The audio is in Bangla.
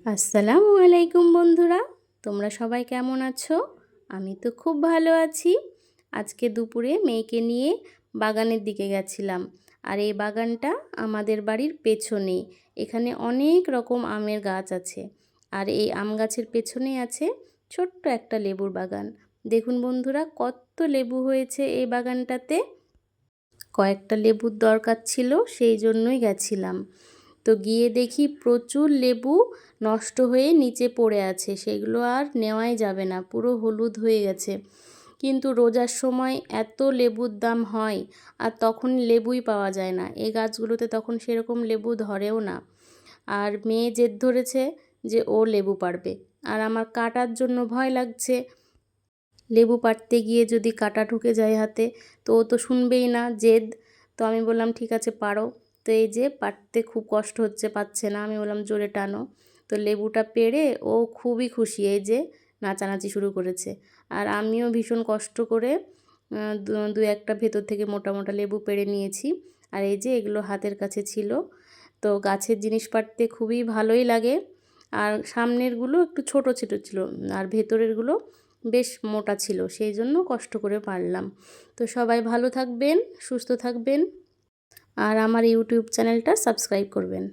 আসসালামু আলাইকুম বন্ধুরা, তোমরা সবাই কেমন আছো? আমি তো খুব ভালো আছি। আজকে দুপুরে মেয়েকে নিয়ে বাগানের দিকে গেছিলাম। আর এই বাগানটা আমাদের বাড়ির পেছনে। এখানে অনেক রকম আমের গাছ আছে। আর এই আম গাছের পেছনেই আছে ছোট্ট একটা লেবুর বাগান। দেখুন বন্ধুরা, কত লেবু হয়েছে এই বাগানটাতে। কয়েকটা লেবুর দরকার ছিল, সেই জন্যই গেছিলাম। তো গিয়ে দেখি প্রচুর লেবু নষ্ট হয়ে নিচে পড়ে আছে, সেগুলো আর নেওয়াই যাবে না, পুরো হলুদ হয়ে গেছে। কিন্তু রোজার সময় এত লেবুর দাম হয়, আর তখন লেবুই পাওয়া যায় না। এই গাছগুলোতে তখন সেরকম লেবু ধরেও না। আর মেয়ে জেদ ধরেছে যে ও লেবু পাড়বে, আর আমার কাটার জন্য ভয় লাগছে। লেবু পাড়তে গিয়ে যদি কাঁটা ঢুকে যায় হাতে, তো ও তো শুনবেই না, জেদ। তো আমি বললাম ঠিক আছে পারো। তো এই যে পাড়তে খুব কষ্ট হচ্ছে, পাচ্ছে না। আমি বললাম জোরে টানো। তো লেবুটা পেড়ে ও খুবই খুশি, এই যে নাচানাচি শুরু করেছে। আর আমিও ভীষণ কষ্ট করে দু একটা ভেতর থেকে মোটা মোটা লেবু পেড়ে নিয়েছি। আর এই যে এগুলো হাতের কাছে ছিল। তো গাছের জিনিস পাড়তে খুবই ভালোই লাগে। আর সামনেরগুলো একটু ছোট ছোট ছিল, আর ভেতরেরগুলো বেশ মোটা ছিল, সেই জন্য কষ্ট করে পারলাম। তো সবাই ভালো থাকবেন, সুস্থ থাকবেন, আর আমার ইউটিউব চ্যানেলটা সাবস্ক্রাইব করবেন।